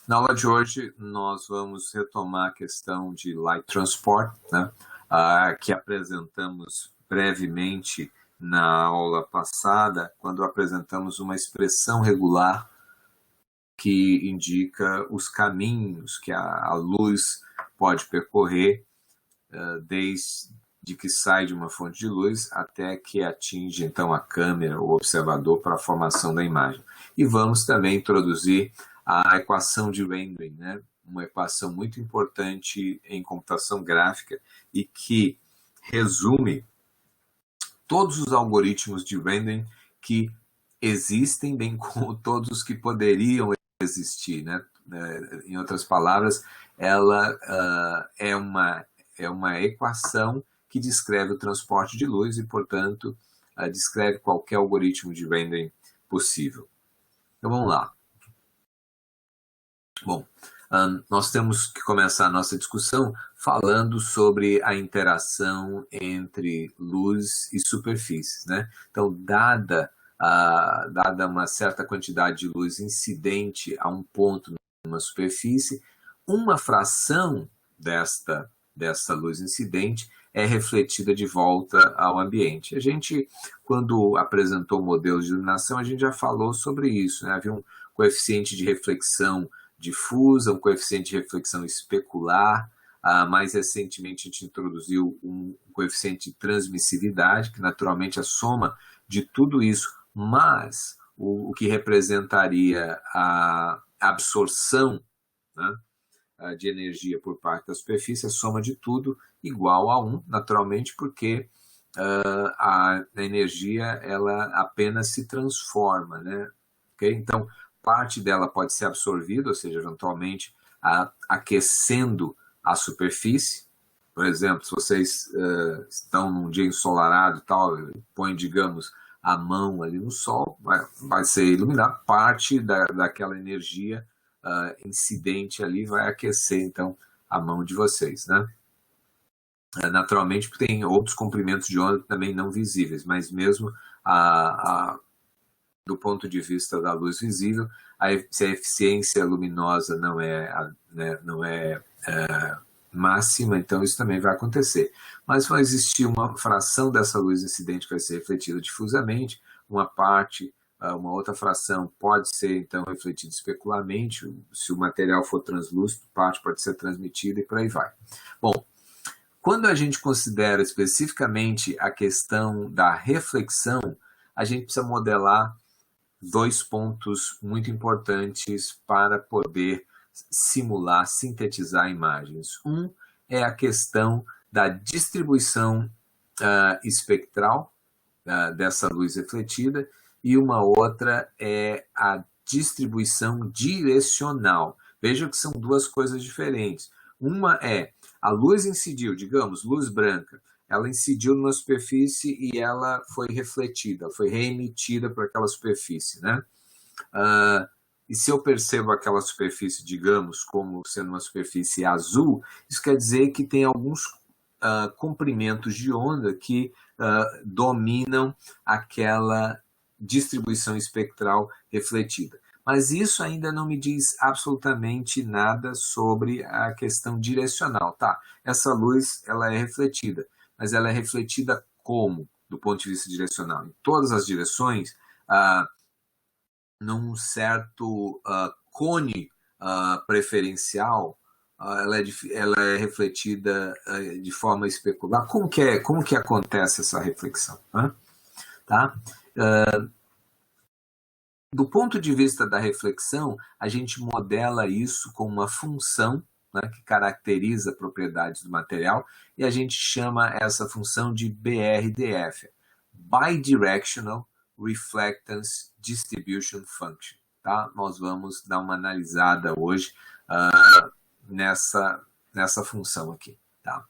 Na aula de hoje, nós vamos retomar a questão de Light Transport, né, que apresentamos brevemente na aula passada, quando apresentamos uma expressão regular que indica os caminhos que a luz pode percorrer desde que sai de uma fonte de luz até que atinge, então, a câmera, o observador, para a formação da imagem. E vamos também introduzir a equação de rendering, né? Uma equação muito importante em computação gráfica e que resume todos os algoritmos de rendering que existem, bem como todos os que poderiam existir, né? Em outras palavras, ela é uma equação que descreve o transporte de luz e, portanto, descreve qualquer algoritmo de rendering possível. Então, vamos lá. Bom, nós temos que começar a nossa discussão falando sobre a interação entre luz e superfícies, né? Então, dada uma certa quantidade de luz incidente a um ponto numa superfície, uma fração desta luz incidente é refletida de volta ao ambiente. A gente, quando apresentou o modelo de iluminação, a gente já falou sobre isso, né? Havia um coeficiente de reflexão difusa, um coeficiente de reflexão especular. Mais recentemente, a gente introduziu um coeficiente de transmissividade, que naturalmente é a soma de tudo isso, mas o que representaria a absorção, né, de energia por parte da superfície, a soma de tudo igual a 1, naturalmente, porque a energia ela apenas se transforma, né? Okay? Então, parte dela pode ser absorvida, ou seja, eventualmente aquecendo a superfície. Por exemplo, se vocês estão num dia ensolarado e tal, põem, digamos, a mão ali no sol, vai ser iluminado, parte daquela energia incidente ali vai aquecer, então, a mão de vocês, né? Naturalmente, porque tem outros comprimentos de onda também não visíveis, mas mesmo do ponto de vista da luz visível, se a eficiência luminosa não é máxima, então isso também vai acontecer. Mas vai existir uma fração dessa luz incidente que vai ser refletida difusamente, uma outra fração pode ser, então, refletida especularmente, se o material for translúcido, parte pode ser transmitida e por aí vai. Bom, quando a gente considera especificamente a questão da reflexão, a gente precisa modelar dois pontos muito importantes para poder simular, sintetizar imagens. Um é a questão da distribuição espectral dessa luz refletida e uma outra é a distribuição direcional. Veja que são duas coisas diferentes. Uma é a luz incidiu, digamos, luz branca, ela incidiu numa superfície e ela foi refletida, foi reemitida para aquela superfície, né? E se eu percebo aquela superfície, digamos, como sendo uma superfície azul, isso quer dizer que tem alguns comprimentos de onda que dominam aquela distribuição espectral refletida. Mas isso ainda não me diz absolutamente nada sobre a questão direcional, tá? Essa luz, ela é refletida, mas ela é refletida como, do ponto de vista direcional? Em todas as direções, num certo cone preferencial, ela é refletida de forma especular. Como que acontece essa reflexão? Tá? Do ponto de vista da reflexão, a gente modela isso com uma função, né, que caracteriza propriedades do material, e a gente chama essa função de BRDF, Bidirectional Reflectance Distribution Function. Tá? Nós vamos dar uma analisada hoje nessa função aqui. Tá?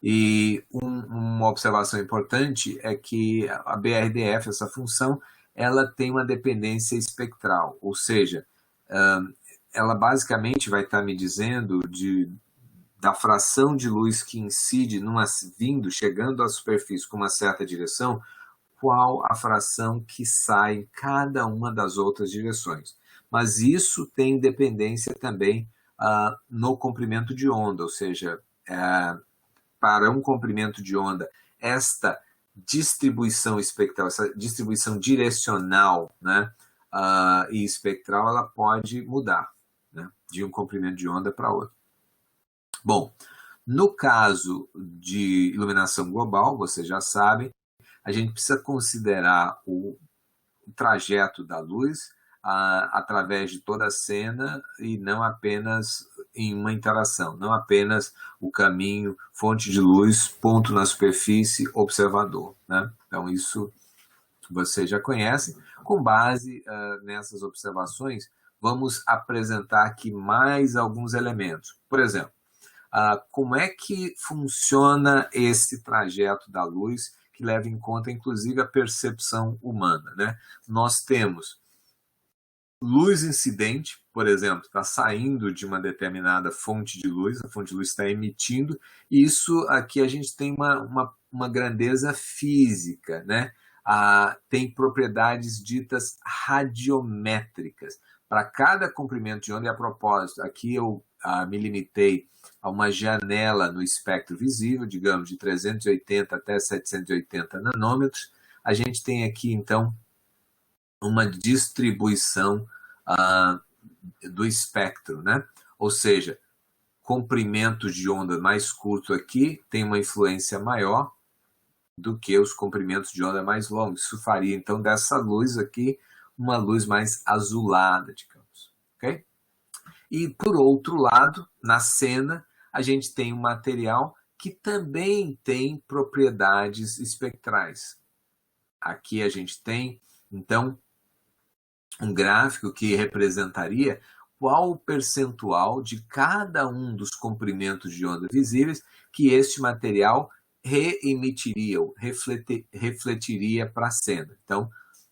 E uma observação importante é que a BRDF, essa função, ela tem uma dependência espectral, ou seja, ela basicamente vai estar me dizendo da fração de luz que incide chegando à superfície com uma certa direção, qual a fração que sai em cada uma das outras direções. mas isso tem dependência também no comprimento de onda, ou seja, para um comprimento de onda, esta distribuição espectral, essa distribuição direcional, né, e espectral, ela pode mudar, né, de um comprimento de onda para outro. Bom, no caso de iluminação global, vocês já sabem, a gente precisa considerar o trajeto da luz através de toda a cena e não apenas em uma interação, não apenas o caminho, fonte de luz, ponto na superfície, observador, né? Então isso vocês já conhecem. Com base nessas observações, vamos apresentar aqui mais alguns elementos. Por exemplo, como é que funciona esse trajeto da luz, que leva em conta, inclusive, a percepção humana, né? Nós temos luz incidente, por exemplo, está saindo de uma determinada fonte de luz, a fonte de luz está emitindo, e isso aqui a gente tem uma grandeza física, né? Tem propriedades ditas radiométricas. Para cada comprimento de onda, e a propósito, aqui eu me limitei a uma janela no espectro visível, digamos, de 380 até 780 nanômetros, a gente tem aqui, então, uma distribuição do espectro, né? Ou seja, comprimentos de onda mais curto aqui tem uma influência maior do que os comprimentos de onda mais longos. Isso faria, então, dessa luz aqui uma luz mais azulada, digamos. Ok? E, por outro lado, na cena, a gente tem um material que também tem propriedades espectrais. Aqui a gente tem, então, um gráfico que representaria qual o percentual de cada um dos comprimentos de onda visíveis que este material reemitiria, ou refletiria para a cena. Então,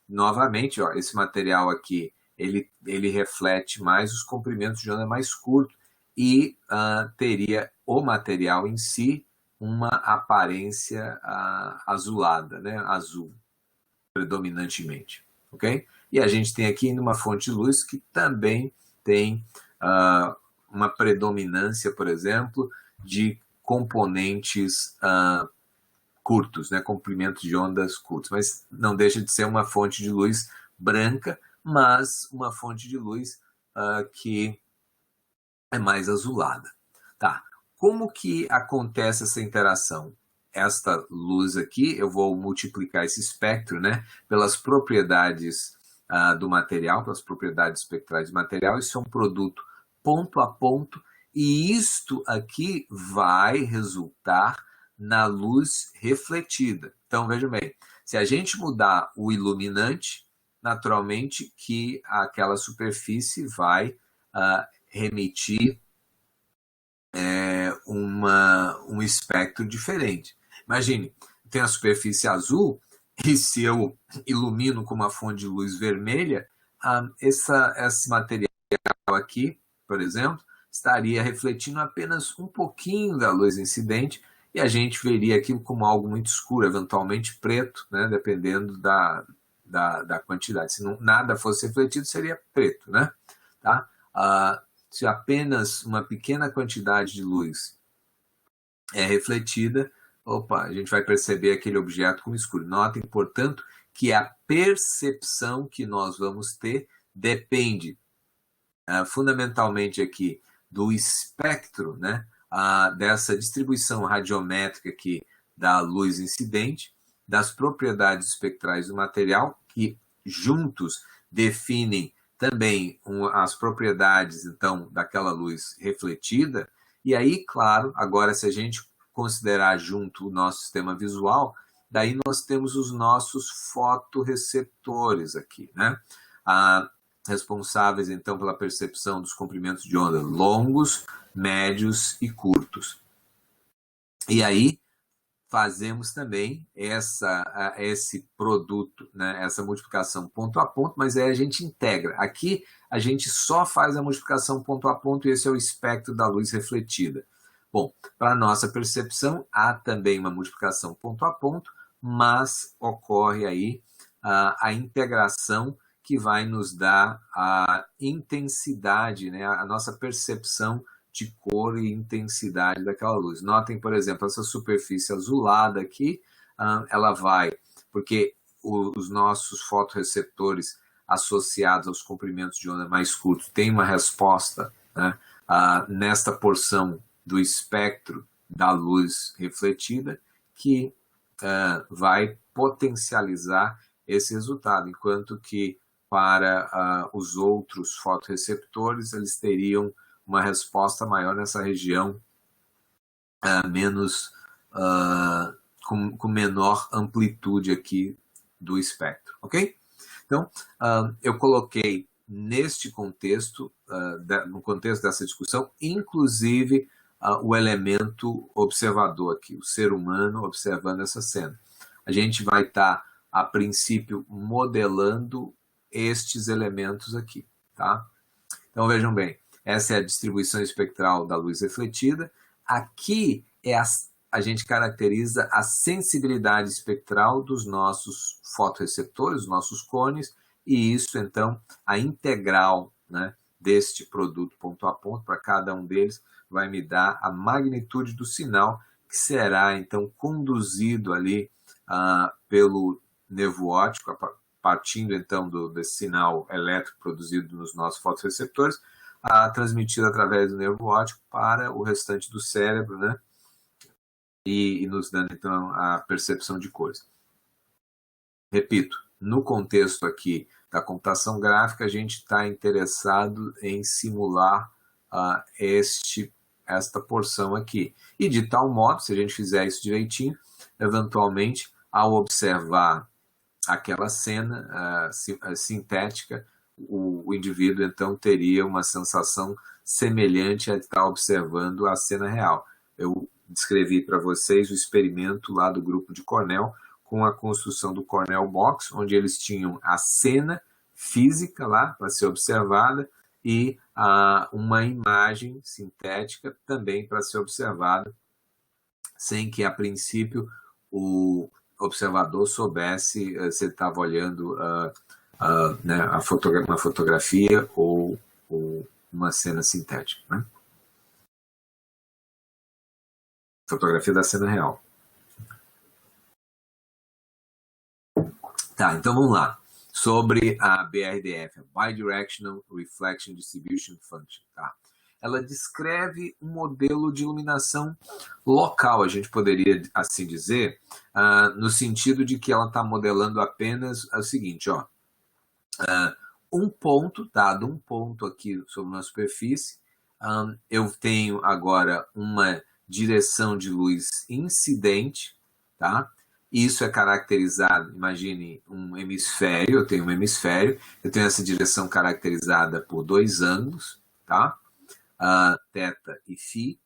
novamente, ó, esse material aqui, ele reflete mais os comprimentos de onda mais curtos e teria o material em si uma aparência azulada, né? Azul, predominantemente. Ok? E a gente tem aqui uma fonte de luz que também tem uma predominância, por exemplo, de componentes curtos, né? Comprimentos de ondas curtos, mas não deixa de ser uma fonte de luz branca, mas uma fonte de luz que é mais azulada. Tá. Como que acontece essa interação? Esta luz aqui, eu vou multiplicar esse espectro, né, pelas propriedades do material, pelas propriedades espectrais do material. Isso é um produto ponto a ponto, e isto aqui vai resultar na luz refletida. Então, vejam bem, se a gente mudar o iluminante, naturalmente que aquela superfície vai remitir um espectro diferente. Imagine, tem a superfície azul, e se eu ilumino com uma fonte de luz vermelha, esse material aqui, por exemplo, estaria refletindo apenas um pouquinho da luz incidente, e a gente veria aquilo como algo muito escuro, eventualmente preto, né, dependendo da quantidade. Se nada fosse refletido, seria preto, né? Tá? Se apenas uma pequena quantidade de luz é refletida, a gente vai perceber aquele objeto como escuro. Notem, portanto, que a percepção que nós vamos ter depende fundamentalmente aqui do espectro, né, dessa distribuição radiométrica aqui da luz incidente, das propriedades espectrais do material, que juntos definem também as propriedades, então, daquela luz refletida. E aí, claro, agora se a gente considerar junto o nosso sistema visual, daí nós temos os nossos fotorreceptores aqui, né? Responsáveis, então, pela percepção dos comprimentos de onda longos, médios e curtos. E aí, fazemos também esse produto, né, essa multiplicação ponto a ponto, mas aí a gente integra. Aqui, a gente só faz a multiplicação ponto a ponto, e esse é o espectro da luz refletida. Bom, para a nossa percepção, há também uma multiplicação ponto a ponto, mas ocorre aí a integração que vai nos dar a intensidade, né, a nossa percepção de cor e intensidade daquela luz. Notem, por exemplo, essa superfície azulada aqui, ela vai, porque os nossos fotorreceptores associados aos comprimentos de onda mais curtos têm uma resposta, né, nesta porção do espectro da luz refletida, que vai potencializar esse resultado, enquanto que para os outros fotorreceptores eles teriam uma resposta maior nessa região menos com menor amplitude aqui do espectro, ok? Então, eu coloquei neste contexto, no contexto dessa discussão, inclusive o elemento observador aqui, o ser humano observando essa cena. A gente vai estar, a princípio, modelando estes elementos aqui, tá? Então, vejam bem, essa é a distribuição espectral da luz refletida. Aqui a gente caracteriza a sensibilidade espectral dos nossos fotorreceptores, os nossos cones, e isso, então, a integral, né, deste produto ponto a ponto, para cada um deles, vai me dar a magnitude do sinal que será, então, conduzido ali pelo nervo óptico, partindo, então, desse sinal elétrico produzido nos nossos fotorreceptores, transmitido através do nervo óptico para o restante do cérebro, né? E nos dando, então, a percepção de cores. Repito, no contexto aqui da computação gráfica, a gente está interessado em simular esta porção aqui. E de tal modo, se a gente fizer isso direitinho, eventualmente, ao observar aquela cena sintética, o indivíduo, então, teria uma sensação semelhante a estar observando a cena real. Eu descrevi para vocês o experimento lá do grupo de Cornell, com a construção do Cornell Box, onde eles tinham a cena física lá para ser observada e uma imagem sintética também para ser observada, sem que, a princípio, o observador soubesse se ele estava olhando né, uma fotografia ou uma cena sintética, né? Fotografia da cena real. Tá, então vamos lá. Sobre a BRDF, a Bidirectional Reflection Distribution Function. Tá? Ela descreve um modelo de iluminação local, a gente poderia assim dizer, no sentido de que ela está modelando apenas o seguinte, ó, um ponto, dado um ponto aqui sobre uma superfície, eu tenho agora uma direção de luz incidente, tá? Isso é caracterizado, imagine um hemisfério, eu tenho um hemisfério, eu tenho essa direção caracterizada por dois ângulos, tá? Θ e Φ,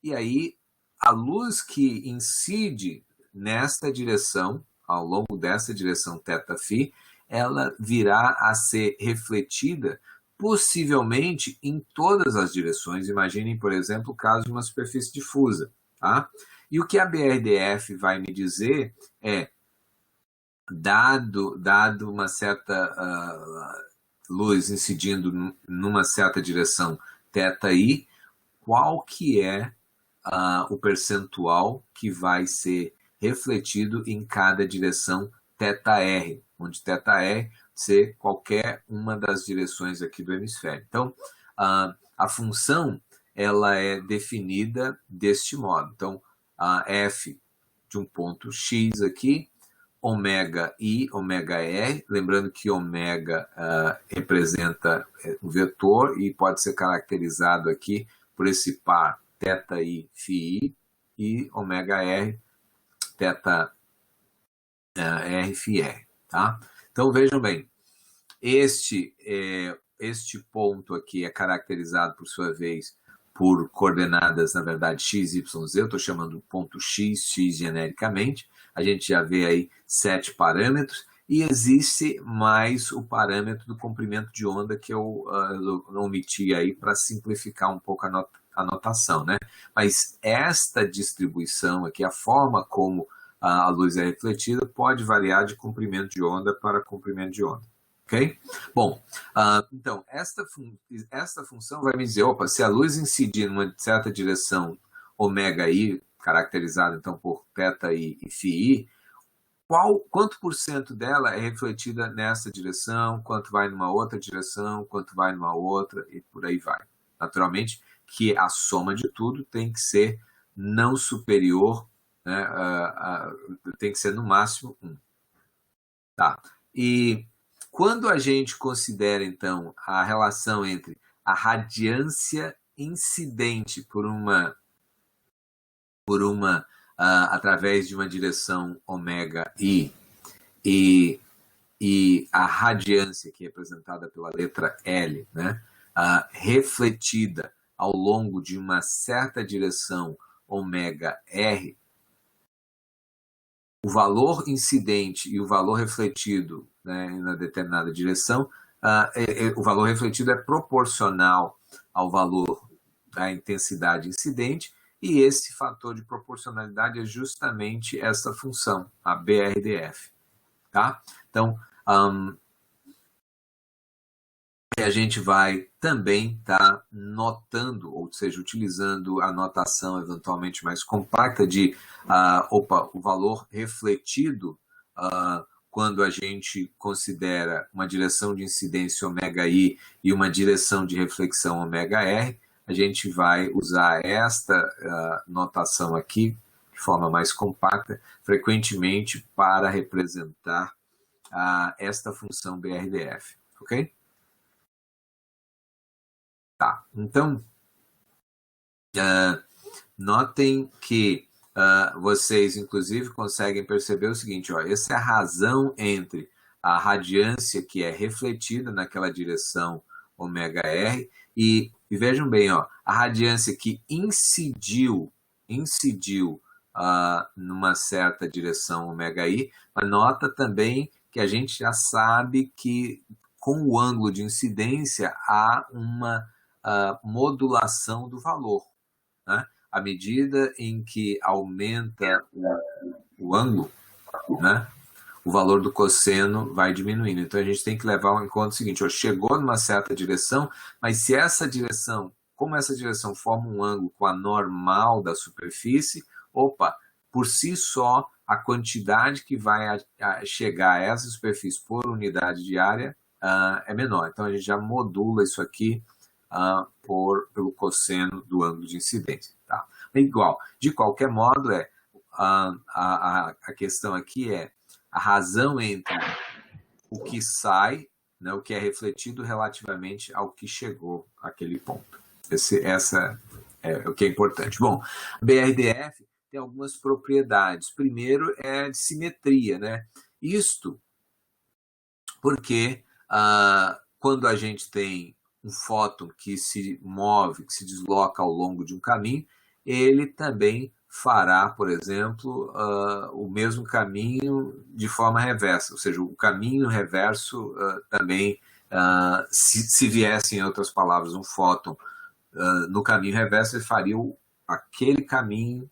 e aí a luz que incide nesta direção, ao longo dessa direção θ-Φ, ela virá a ser refletida possivelmente em todas as direções. Imaginem, por exemplo, o caso de uma superfície difusa, tá? E o que a BRDF vai me dizer é, dado uma certa luz incidindo numa certa direção θi, qual que é o percentual que vai ser refletido em cada direção θr, onde θr ser qualquer uma das direções aqui do hemisfério. Então, a função ela é definida deste modo. Então, f de um ponto x aqui, ômega i, ômega r, lembrando que ômega representa um vetor e pode ser caracterizado aqui por esse par θi, φi, e ômega r, θ r, φ r, tá? Então, vejam bem, este ponto aqui é caracterizado, por sua vez, por coordenadas, na verdade, x, y, z. Eu estou chamando o ponto x genericamente. A gente já vê aí 7 parâmetros. E existe mais o parâmetro do comprimento de onda que eu omiti aí para simplificar um pouco a notação, né? Mas esta distribuição aqui, a forma como a luz é refletida, pode variar de comprimento de onda para comprimento de onda. Ok? Bom, então, esta função vai me dizer, opa, se a luz incidir numa certa direção ômega-i, caracterizada então por θi e φi, quanto por cento dela é refletida nessa direção, quanto vai numa outra direção, quanto vai numa outra, e por aí vai. Naturalmente que a soma de tudo tem que ser não superior, né, tem que ser no máximo 1. Tá. E quando a gente considera, então, a relação entre a radiância incidente através de uma direção ômega-i e a radiância, que é representada pela letra L, né, refletida ao longo de uma certa direção ômega-r, o valor incidente e o valor refletido, né, na determinada direção, o valor refletido é proporcional ao valor da intensidade incidente, e esse fator de proporcionalidade é justamente essa função, a BRDF. Tá? Então, a gente vai também estar notando, ou seja, utilizando a notação eventualmente mais compacta de o valor refletido quando a gente considera uma direção de incidência ômega-i e uma direção de reflexão ômega-r, a gente vai usar esta notação aqui de forma mais compacta, frequentemente para representar esta função BRDF, ok? Tá, então, notem que vocês, inclusive, conseguem perceber o seguinte, ó, essa é a razão entre a radiância que é refletida naquela direção ômega-r e vejam bem, ó, a radiância que incidiu numa certa direção ômega-i, mas nota também que a gente já sabe que com o ângulo de incidência há uma modulação do valor, né? À medida em que aumenta o ângulo, né, o valor do cosseno vai diminuindo. Então a gente tem que levar em conta o seguinte, ó, chegou numa certa direção, mas se essa direção, como essa direção forma um ângulo com a normal da superfície, por si só, a quantidade que vai chegar a essa superfície por unidade de área é menor. Então a gente já modula isso aqui pelo cosseno do ângulo de incidência. Tá? Igual, de qualquer modo, a questão aqui é a razão entre o que sai, né, o que é refletido relativamente ao que chegou àquele ponto. Essa é o que é importante. Bom, BRDF tem algumas propriedades. Primeiro é de simetria, né? Isto porque quando a gente tem um fóton que se move, que se desloca ao longo de um caminho, ele também fará, por exemplo, o mesmo caminho de forma reversa, ou seja, o caminho reverso também, se viesse, em outras palavras, um fóton no caminho reverso, ele faria aquele caminho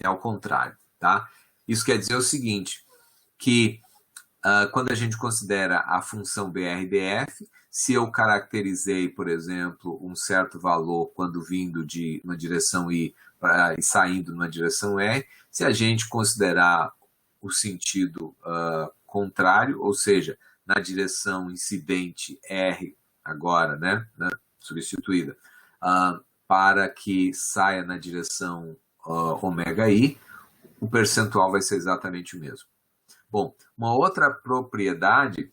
ao contrário. Tá? Isso quer dizer o seguinte, que quando a gente considera a função BRDF, se eu caracterizei, por exemplo, um certo valor quando vindo de uma direção I e saindo numa direção R, se a gente considerar o sentido contrário, ou seja, na direção incidente R agora, né, substituída, para que saia na direção ômega-i, o percentual vai ser exatamente o mesmo. Bom, uma outra propriedade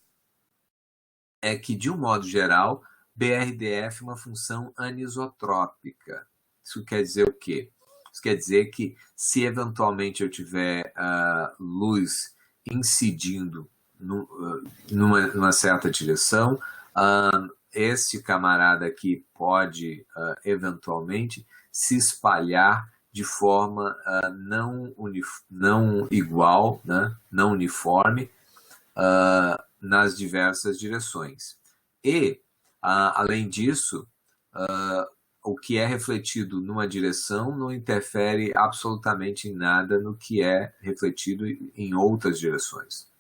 é que, de um modo geral, BRDF é uma função anisotrópica. Isso quer dizer o quê? Isso quer dizer que, se eventualmente eu tiver luz incidindo numa certa direção, este camarada aqui pode, eventualmente, se espalhar de forma não igual, né? Não uniforme, nas diversas direções. E, além disso, o que é refletido numa direção não interfere absolutamente em nada no que é refletido em outras direções.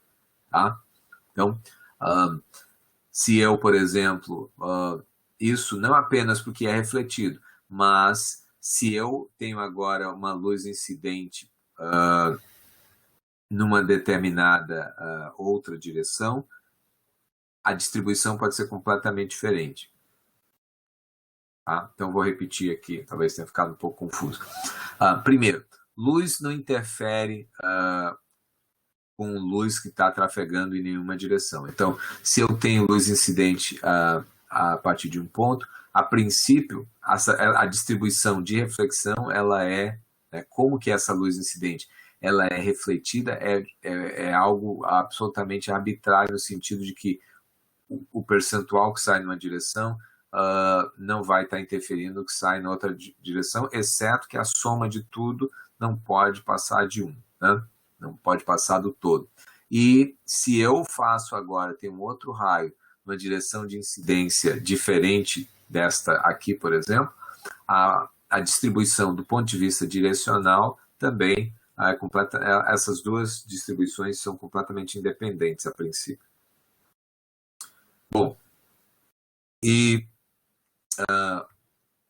Tá? Então, Se eu, por exemplo, isso não apenas porque é refletido, mas se eu tenho agora uma luz incidente numa determinada outra direção, a distribuição pode ser completamente diferente. Tá? Então, vou repetir aqui, talvez tenha ficado um pouco confuso. Primeiro, luz não interfere com luz que está trafegando em nenhuma direção. Então, se eu tenho luz incidente a partir de um ponto, a princípio, a distribuição de reflexão, ela como que essa luz incidente ela é refletida, é algo absolutamente arbitrário, no sentido de que o percentual que sai numa direção não vai estar interferindo no que sai na outra direção, exceto que a soma de tudo não pode passar de 1, né? Não pode passar do todo. E se eu faço agora, tem um outro raio, uma direção de incidência diferente desta aqui, por exemplo, a distribuição do ponto de vista direcional também essas duas distribuições são completamente independentes a princípio. Bom, e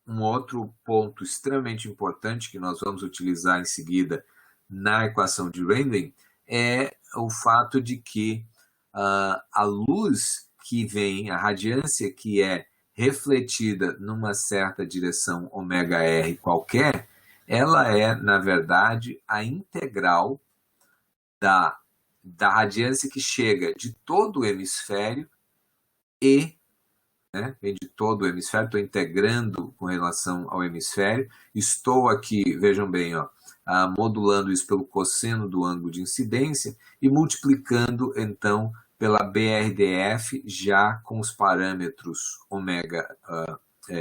um outro ponto extremamente importante que nós vamos utilizar em seguida na equação de Rayleigh é o fato de que a luz que vem, a radiância que é refletida numa certa direção ômega-r qualquer, ela é, na verdade, a integral da radiância que chega de todo o hemisfério e, vem de todo o hemisfério, estou integrando com relação ao hemisfério, estou aqui, vejam bem, modulando isso pelo cosseno do ângulo de incidência e multiplicando, então, pela BRDF, já com os parâmetros ômega-i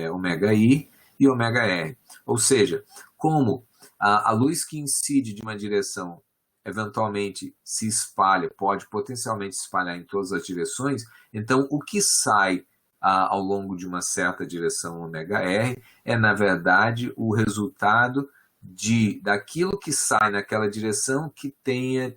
e ômega-r. Ou seja, como a luz que incide de uma direção eventualmente se espalha, pode potencialmente se espalhar em todas as direções, então o que sai ao longo de uma certa direção ômega-r é, na verdade, o resultado daquilo que sai naquela direção que tenha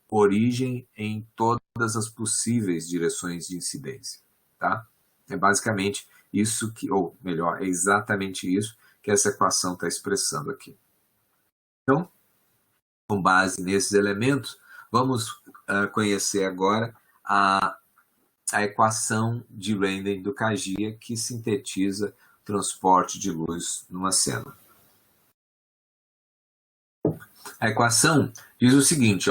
origem em todas as possíveis direções de incidência. Tá? É basicamente isso ou melhor, é exatamente isso que essa equação está expressando aqui. Então, com base nesses elementos, vamos conhecer agora a equação de Rayleigh do Kajiya, que sintetiza o transporte de luz numa cena. A equação diz o seguinte,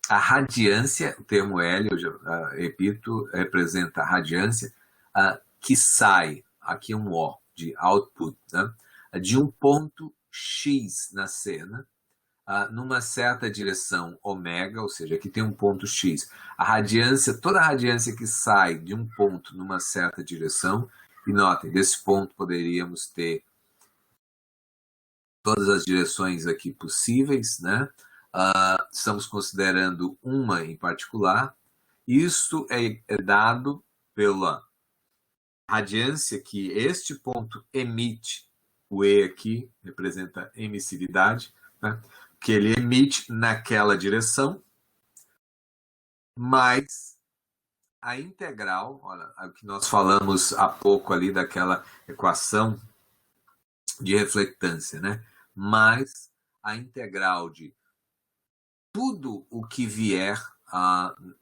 a radiância, o termo L, eu já repito, representa a radiância que sai, aqui um O, de output, né, de um ponto X na cena, numa certa direção ômega, ou seja, aqui tem um ponto X. Toda a radiância que sai de um ponto numa certa direção, e notem, desse ponto poderíamos ter todas as direções aqui possíveis, né? Estamos considerando uma em particular. Isso é dado pela radiância que este ponto emite, o E aqui representa emissividade, né? Que ele emite naquela direção, mais a integral, olha, o que nós falamos há pouco ali daquela equação de reflectância, né? Mais a integral de tudo o que vier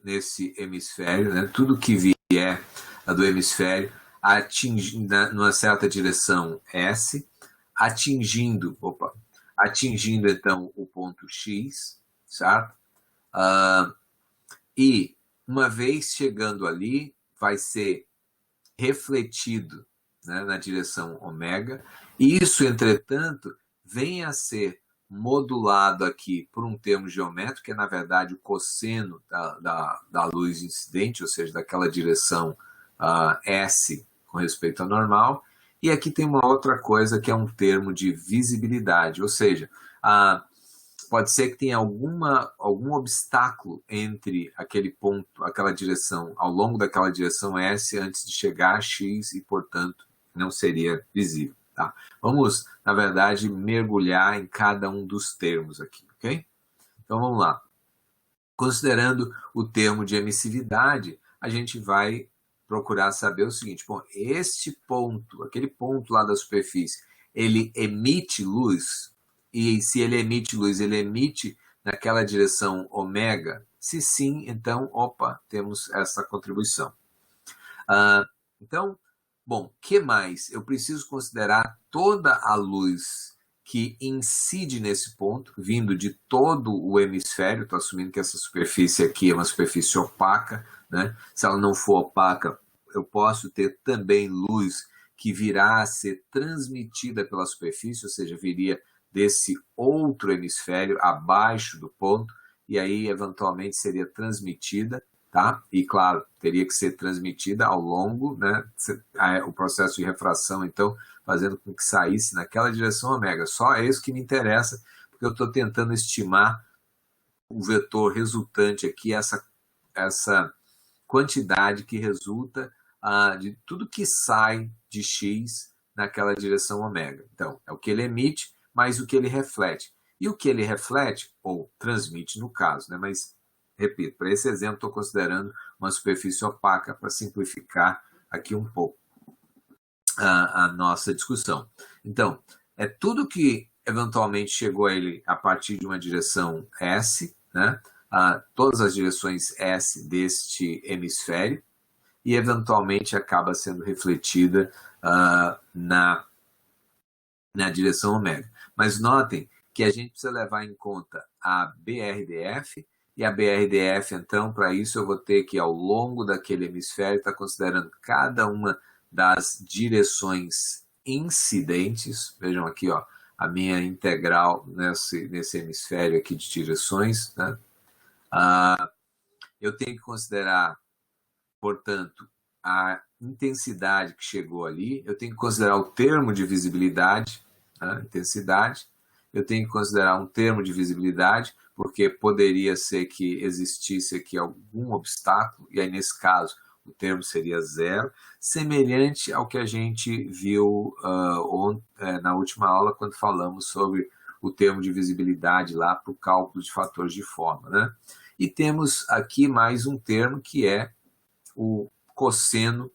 nesse hemisfério, né? Tudo que vier do hemisfério numa certa direção S, atingindo então o ponto X, certo? E uma vez chegando ali, vai ser refletido, né, na direção ômega. Isso, entretanto, vem a ser modulado aqui por um termo geométrico, que é, na verdade, o cosseno da luz incidente, ou seja, daquela direção S com respeito ao normal. E aqui tem uma outra coisa que é um termo de visibilidade, ou seja, pode ser que tenha algum obstáculo entre aquele ponto, aquela direção, ao longo daquela direção S antes de chegar a X e, portanto, não seria visível. Tá? Vamos, na verdade, mergulhar em cada um dos termos aqui, ok? Então, vamos lá. Considerando o termo de emissividade, a gente vai procurar saber o seguinte, bom, este ponto, aquele ponto lá da superfície, ele emite luz? E se ele emite luz, ele emite naquela direção ômega? Se sim, então, opa, temos essa contribuição. Então, bom, que mais? Eu preciso considerar toda a luz que incide nesse ponto, vindo de todo o hemisfério. Estou assumindo que essa superfície aqui é uma superfície opaca, né? Se ela não for opaca, eu posso ter também luz que virá a ser transmitida pela superfície, ou seja, viria desse outro hemisfério abaixo do ponto, e aí eventualmente seria transmitida, tá? E claro, teria que ser transmitida ao longo, né? O processo de refração, então, fazendo com que saísse naquela direção ômega. Só é isso que me interessa, porque eu estou tentando estimar o vetor resultante aqui, essa quantidade que resulta de tudo que sai de X naquela direção ômega. Então, é o que ele emite, mais o que ele reflete. E o que ele reflete, ou transmite no caso, né? Mas, repito, para esse exemplo estou considerando uma superfície opaca para simplificar aqui um pouco a nossa discussão. Então, é tudo que eventualmente chegou a ele a partir de uma direção S, né? Todas as direções S deste hemisfério, e eventualmente acaba sendo refletida na direção ômega. Mas notem que a gente precisa levar em conta a BRDF, e a BRDF, então, para isso eu vou ter que, ao longo daquele hemisfério, estar considerando cada uma das direções incidentes. Vejam aqui, ó, a minha integral nesse hemisfério aqui de direções, né? Eu tenho que considerar, portanto, a intensidade que chegou ali, eu tenho que considerar o termo de visibilidade, intensidade, eu tenho que considerar um termo de visibilidade, porque poderia ser que existisse aqui algum obstáculo, e aí nesse caso o termo seria zero, semelhante ao que a gente viu na última aula, quando falamos sobre o termo de visibilidade lá para o cálculo de fatores de forma, né? E temos aqui mais um termo que é o cosseno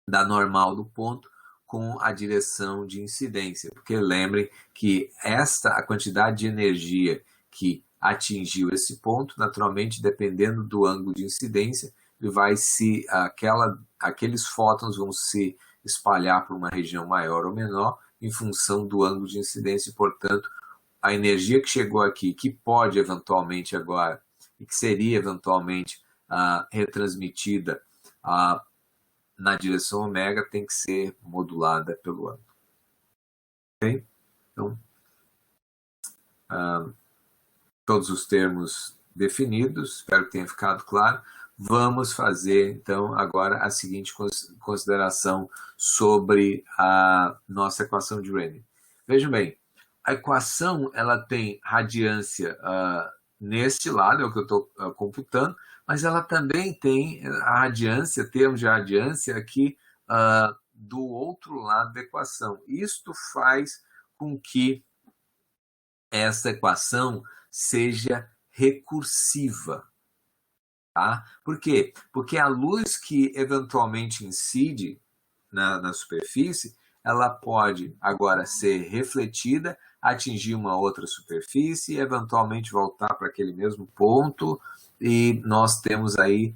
da normal do ponto com a direção de incidência, porque lembrem que a quantidade de energia que atingiu esse ponto, naturalmente, dependendo do ângulo de incidência, aqueles fótons vão se espalhar por uma região maior ou menor em função do ângulo de incidência, e, portanto, a energia que chegou aqui, que pode eventualmente agora, e que seria eventualmente retransmitida na direção ômega, tem que ser modulada pelo ângulo. Ok? Então, todos os termos definidos, espero que tenha ficado claro. Vamos fazer, então, agora a seguinte consideração sobre a nossa equação de Rayleigh. Vejam bem, a equação ela tem radiância neste lado, é o que eu estou computando, mas ela também tem a radiância, termos de radiância aqui do outro lado da equação. Isto faz com que essa equação seja recursiva. Tá? Por quê? Porque a luz que eventualmente incide na superfície, ela pode agora ser refletida, atingir uma outra superfície e eventualmente voltar para aquele mesmo ponto, e nós temos aí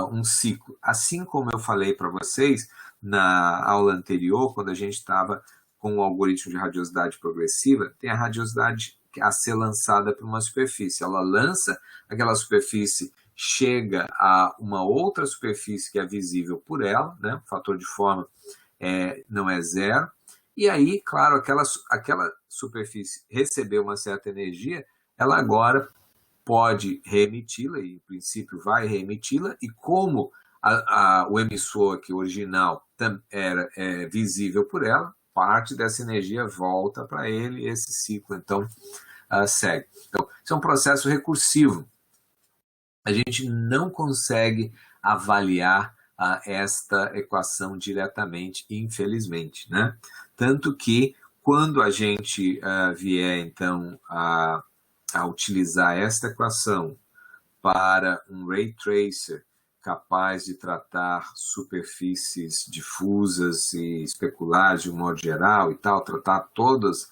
um ciclo. Assim como eu falei para vocês na aula anterior, quando a gente estava com o algoritmo de radiosidade progressiva, tem a radiosidade a ser lançada para uma superfície. Ela lança aquela superfície, chega a uma outra superfície que é visível por ela, né? O fator de forma não é zero, e aí, claro, aquela superfície recebeu uma certa energia, ela agora pode reemiti-la, e em princípio vai reemiti-la, e como o emissor aqui original era visível por ela, parte dessa energia volta para ele, e esse ciclo então segue. Então, isso é um processo recursivo. A gente não consegue avaliar esta equação diretamente, infelizmente, né? Tanto que, quando a gente vier, então, a utilizar esta equação para um Ray Tracer capaz de tratar superfícies difusas e especulares de um modo geral e tal, tratar todos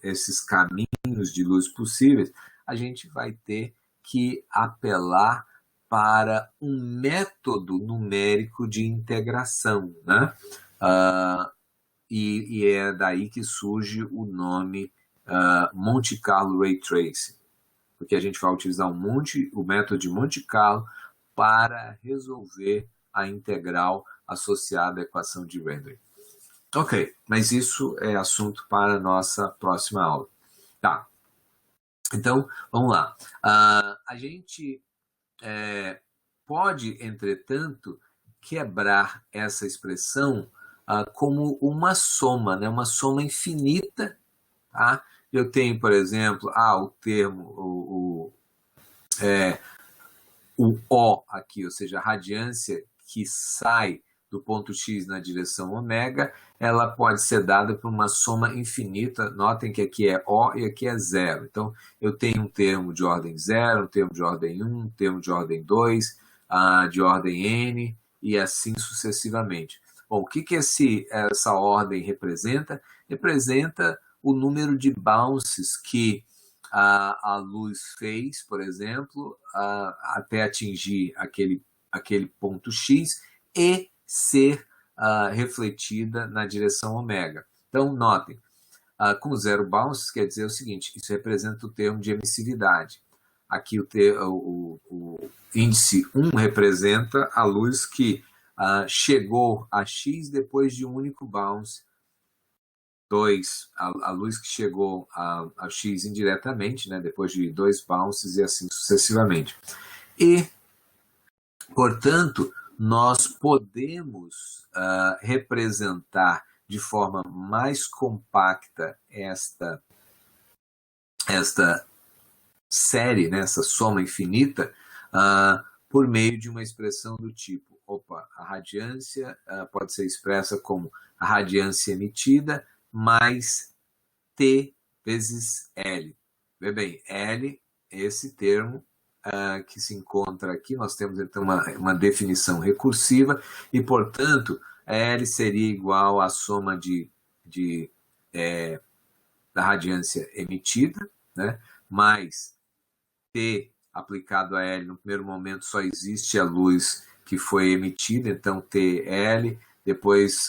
esses caminhos de luz possíveis, a gente vai ter que apelar para um método numérico de integração, né? E é daí que surge o nome Monte Carlo Ray Tracing, porque a gente vai utilizar o método de Monte Carlo para resolver a integral associada à equação de Randall. Ok, mas isso é assunto para a nossa próxima aula. Tá, então vamos lá. A gente pode, entretanto, quebrar essa expressão como uma soma, né? Uma soma infinita. Tá? Eu tenho, por exemplo, o termo, o O aqui, ou seja, a radiância que sai do ponto X na direção ômega, ela pode ser dada por uma soma infinita. Notem que aqui é O e aqui é zero. Então, eu tenho um termo de ordem 0, um termo de ordem 1, um termo de ordem 2, de ordem N, e assim sucessivamente. Bom, o que essa ordem representa? Representa o número de bounces que a luz fez, por exemplo, até atingir aquele ponto X e ser refletida na direção ômega. Então, notem, com 0 bounces quer dizer o seguinte, isso representa o termo de emissividade. Aqui o índice 1 representa a luz que chegou a X depois de um único bounce. 2, a luz que chegou a X indiretamente, né, depois de 2 bounces e assim sucessivamente. E, portanto, nós podemos representar de forma mais compacta esta série, né, essa soma infinita, por meio de uma expressão do tipo, a radiância pode ser expressa como a radiância emitida mais T vezes L. Vê bem, L é esse termo que se encontra aqui. Nós temos então uma definição recursiva e, portanto, L seria igual à soma da radiância emitida, né, mais T aplicado a L. No primeiro momento só existe a luz que foi emitida, então TL, depois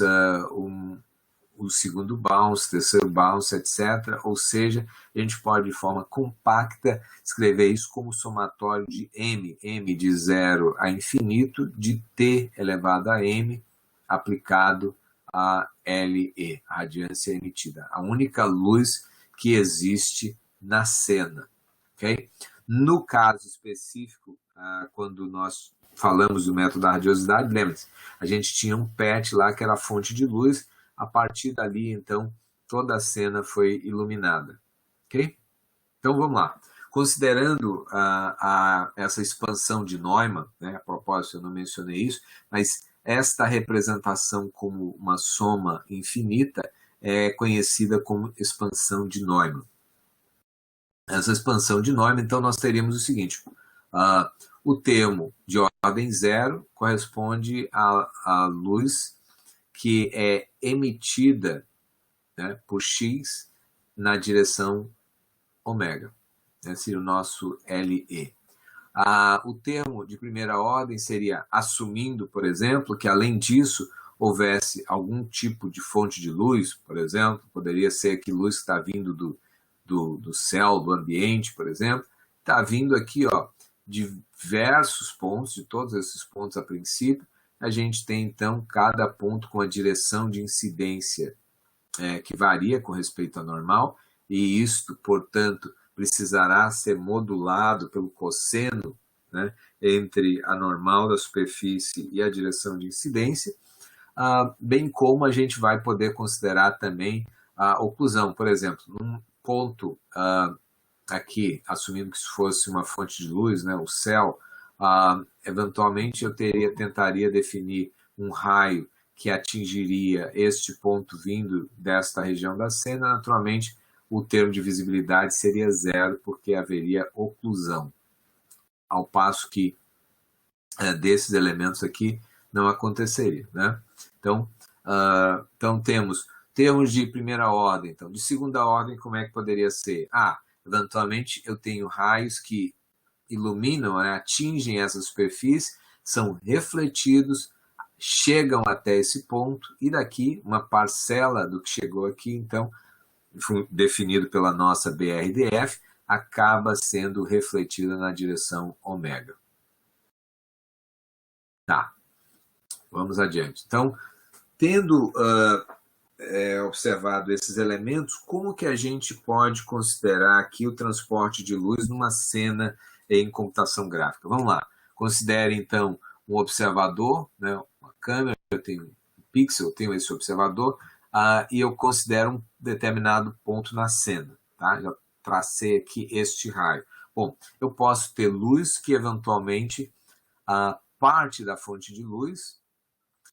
o segundo bounce, terceiro bounce, etc. Ou seja, a gente pode, de forma compacta, escrever isso como somatório de m de 0 a infinito, de t elevado a m, aplicado a LE, a radiância emitida. A única luz que existe na cena. Okay? No caso específico, quando nós falamos do método da radiosidade, lembre-se, a gente tinha um PET lá que era a fonte de luz. A partir dali, então, toda a cena foi iluminada. Ok? Então, vamos lá. Considerando essa expansão de Neumann, né, a propósito, eu não mencionei isso, mas esta representação como uma soma infinita é conhecida como expansão de Neumann. Essa expansão de Neumann, então, nós teríamos o seguinte, o termo de ordem 0 corresponde à luz que é emitida, né, por X na direção ômega. Esse seria o nosso LE. O termo de primeira ordem seria assumindo, por exemplo, que além disso houvesse algum tipo de fonte de luz, por exemplo, poderia ser que luz que está vindo do céu, do ambiente, por exemplo, está vindo aqui de diversos pontos, de todos esses pontos a princípio. A gente tem, então, cada ponto com a direção de incidência que varia com respeito à normal, e isto, portanto, precisará ser modulado pelo cosseno, né, entre a normal da superfície e a direção de incidência, bem como a gente vai poder considerar também a oclusão. Por exemplo, num ponto aqui, assumindo que isso fosse uma fonte de luz, né, o céu, eventualmente eu tentaria definir um raio que atingiria este ponto vindo desta região da cena. Naturalmente, o termo de visibilidade seria 0, porque haveria oclusão. Ao passo que desses elementos aqui não aconteceria, né? Então temos termos de primeira ordem. Então, de segunda ordem, como é que poderia ser? Eventualmente eu tenho raios que iluminam, né, atingem essa superfície, são refletidos, chegam até esse ponto, e daqui uma parcela do que chegou aqui, então, definido pela nossa BRDF, acaba sendo refletida na direção ômega. Tá, vamos adiante. Então, tendo observado esses elementos, como que a gente pode considerar aqui o transporte de luz numa cena em computação gráfica? Vamos lá. Considere, então, um observador, né, uma câmera, eu tenho um pixel, eu tenho esse observador, e eu considero um determinado ponto na cena. Tá? Já tracei aqui este raio. Bom, eu posso ter luz que, eventualmente, parte da fonte de luz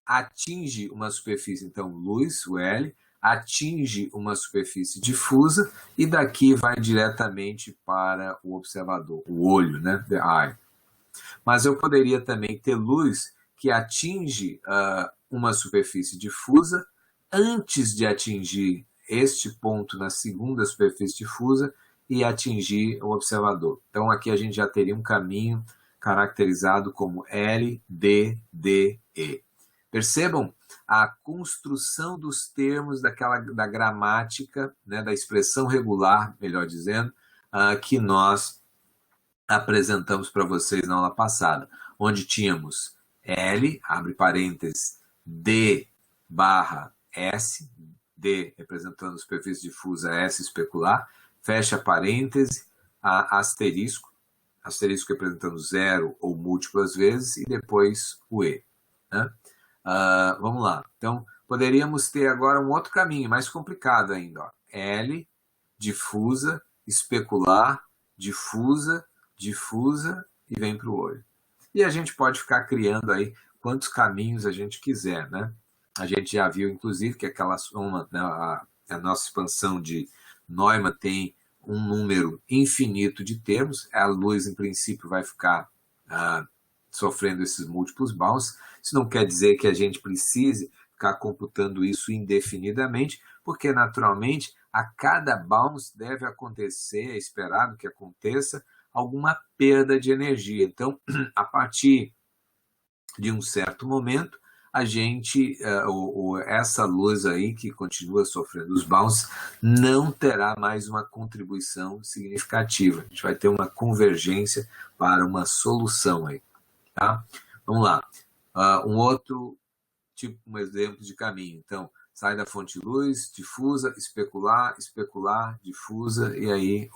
atinge uma superfície, então, luz, o L, atinge uma superfície difusa e daqui vai diretamente para o observador, o olho, né, the eye. Mas eu poderia também ter luz que atinge uma superfície difusa antes de atingir este ponto na segunda superfície difusa e atingir o observador. Então, aqui a gente já teria um caminho caracterizado como LDDE. Percebam a construção dos termos da gramática, né, da expressão regular, melhor dizendo, que nós apresentamos para vocês na aula passada, onde tínhamos L, abre parênteses, D barra S, D representando superfície difusa, S especular, fecha parêntese, asterisco representando zero ou múltiplas vezes, e depois o E. Né? Vamos lá. Então, poderíamos ter agora um outro caminho, mais complicado ainda. Ó. L, difusa, especular, difusa, difusa e vem para o olho. E a gente pode ficar criando aí quantos caminhos a gente quiser, né? A gente já viu, inclusive, que aquela soma, a nossa expansão de Neumann tem um número infinito de termos. A luz, em princípio, vai ficar sofrendo esses múltiplos bounds. Isso não quer dizer que a gente precise ficar computando isso indefinidamente, porque, naturalmente, a cada bounce deve acontecer, é esperado que aconteça, alguma perda de energia. Então, a partir de um certo momento, a gente, essa luz aí que continua sofrendo os bounces, não terá mais uma contribuição significativa. A gente vai ter uma convergência para uma solução aí. Tá? Vamos lá. Um outro tipo, um exemplo de caminho. Então, sai da fonte de luz, difusa, especular, especular, difusa, e aí,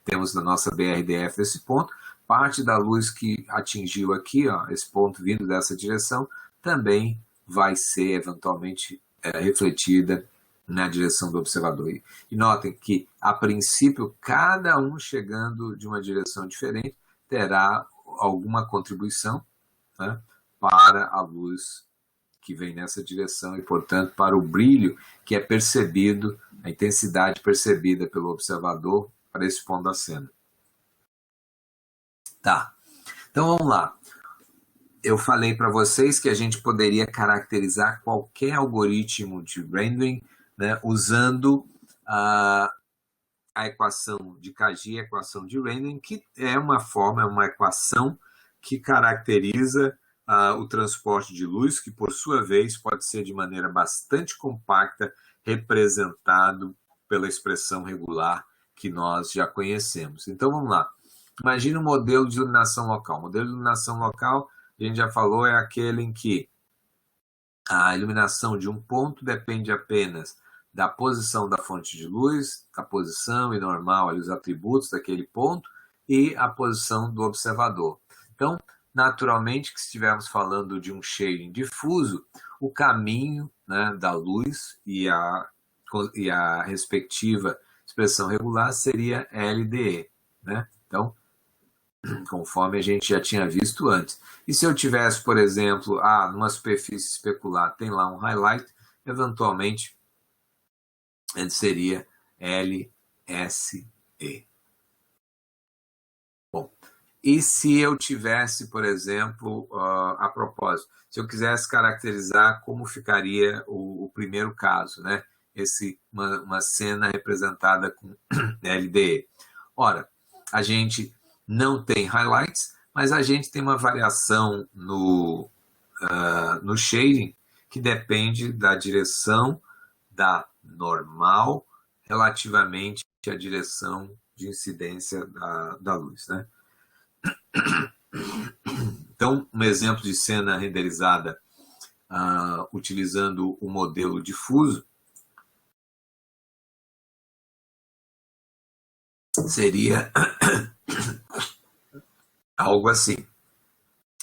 temos na nossa BRDF esse ponto. Parte da luz que atingiu aqui, ó, esse ponto vindo dessa direção, também vai ser eventualmente refletida na direção do observador. E notem que, a princípio, cada um chegando de uma direção diferente terá alguma contribuição, né, para a luz que vem nessa direção e, portanto, para o brilho que é percebido, a intensidade percebida pelo observador para esse ponto da cena. Tá, então vamos lá. Eu falei para vocês que a gente poderia caracterizar qualquer algoritmo de rendering, né, usando a equação de Kaji, a equação de rendering, que é uma equação que caracteriza o transporte de luz, que por sua vez pode ser de maneira bastante compacta representado pela expressão regular que nós já conhecemos. Então vamos lá. Imagina um modelo de iluminação local. O modelo de iluminação local, a gente já falou, é aquele em que a iluminação de um ponto depende apenas da posição da fonte de luz, da posição e normal, ali, os atributos daquele ponto, e a posição do observador. Então, naturalmente, que se estivermos falando de um shading difuso, o caminho, né, da luz e a respectiva expressão regular seria LDE. Né? Então, conforme a gente já tinha visto antes. E se eu tivesse, por exemplo, numa superfície especular, tem lá um highlight, eventualmente ele seria LSE. Bom, E se eu tivesse, por exemplo, a propósito, se eu quisesse caracterizar como ficaria o primeiro caso, né? Uma cena representada com LDE. Ora, a gente não tem highlights, mas a gente tem uma variação no shading que depende da direção da normal relativamente à direção de incidência da luz, né? Então, um exemplo de cena renderizada utilizando o modelo difuso seria algo assim.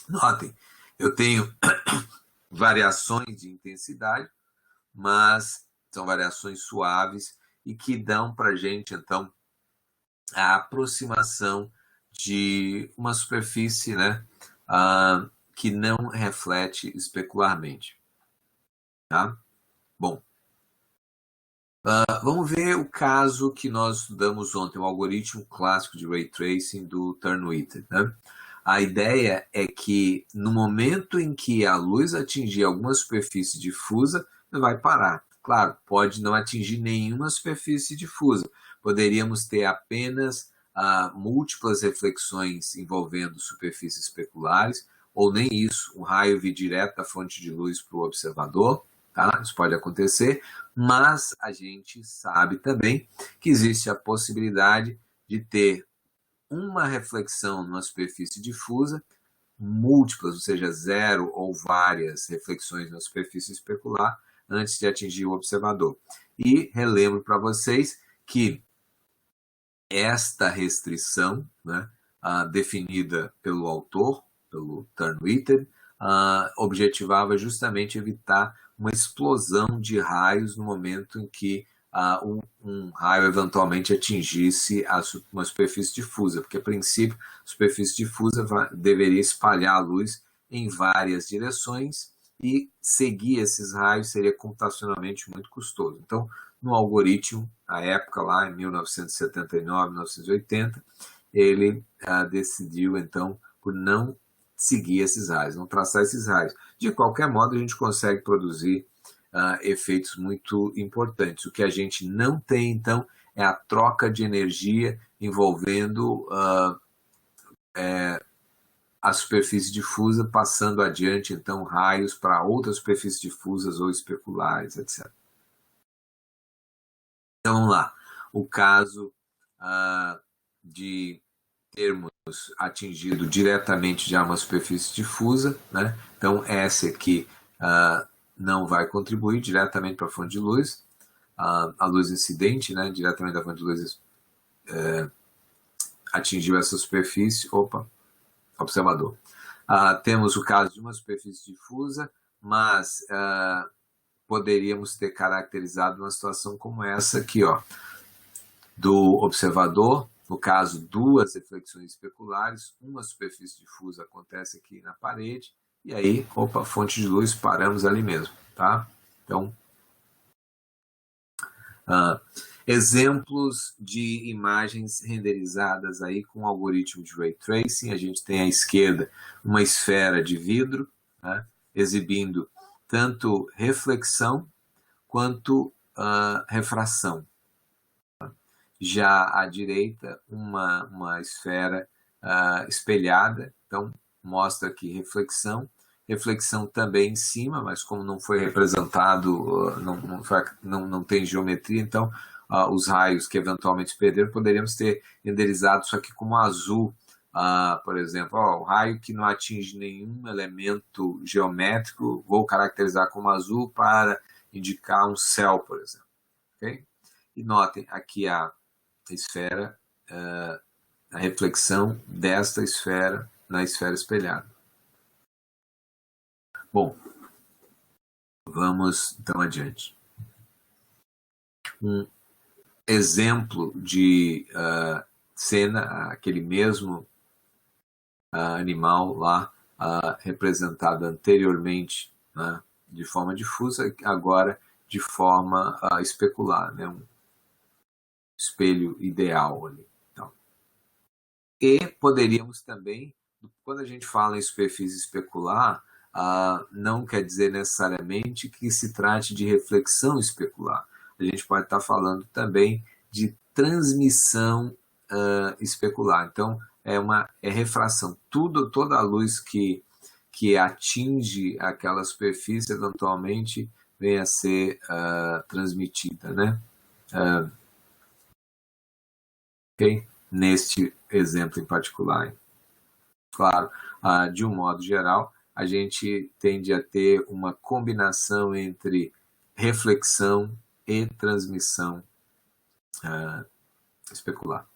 Notem, eu tenho variações de intensidade, mas são variações suaves e que dão para a gente, então, a aproximação de uma superfície, né, que não reflete especularmente. Tá? Bom, vamos ver o caso que nós estudamos ontem, o algoritmo clássico de Ray Tracing do Turnwitten. Né? A ideia é que no momento em que a luz atingir alguma superfície difusa, vai parar. Claro, pode não atingir nenhuma superfície difusa. Poderíamos ter apenas múltiplas reflexões envolvendo superfícies especulares, ou nem isso, um raio vir direto da fonte de luz para o observador. Tá? Isso pode acontecer, mas a gente sabe também que existe a possibilidade de ter uma reflexão numa superfície difusa, múltiplas, ou seja, zero ou várias reflexões na superfície especular antes de atingir o observador. E relembro para vocês que esta restrição, né, definida pelo autor, pelo Turnwitten, objetivava justamente evitar uma explosão de raios no momento em que um raio eventualmente atingisse uma superfície difusa, porque, a princípio, a superfície difusa deveria espalhar a luz em várias direções e seguir esses raios seria computacionalmente muito custoso. Então, no algoritmo, à época lá, em 1979, 1980, ele decidiu, então, por não seguir esses raios, não traçar esses raios. De qualquer modo, a gente consegue produzir efeitos muito importantes. O que a gente não tem, então, é a troca de energia envolvendo a superfície difusa, passando adiante, então, raios para outras superfícies difusas ou especulares, etc. Então, vamos lá. O caso de termos atingido diretamente já uma superfície difusa, né? Então, essa aqui não vai contribuir diretamente para a fonte de luz, a luz incidente, né, diretamente da fonte de luz atingiu essa superfície, observador. Temos o caso de uma superfície difusa, mas poderíamos ter caracterizado uma situação como essa aqui, do observador, no caso, duas reflexões especulares, uma superfície difusa acontece aqui na parede, e aí, fonte de luz, paramos ali mesmo, tá? Então, exemplos de imagens renderizadas aí com o algoritmo de Ray Tracing. A gente tem à esquerda uma esfera de vidro, né, exibindo tanto reflexão quanto refração. Já à direita, uma esfera espelhada, então mostra aqui reflexão também em cima, mas como não foi representado, não tem geometria, então os raios que eventualmente perderam, poderíamos ter renderizado isso aqui como azul, por exemplo, o raio que não atinge nenhum elemento geométrico, vou caracterizar como azul para indicar um céu, por exemplo. Okay? E notem aqui a esfera, a reflexão desta esfera na esfera espelhada. Bom, vamos então adiante. Um exemplo de cena, aquele mesmo animal lá, representado anteriormente, né, de forma difusa, agora de forma especular, né, um espelho ideal ali. Então, E poderíamos também, quando a gente fala em superfície especular, não quer dizer necessariamente que se trate de reflexão especular. A gente pode estar falando também de transmissão especular. Então, é refração. Toda a luz que atinge aquela superfície, eventualmente, vem a ser transmitida, né? Okay? Neste exemplo em particular. Claro, de um modo geral, a gente tende a ter uma combinação entre reflexão e transmissão especular.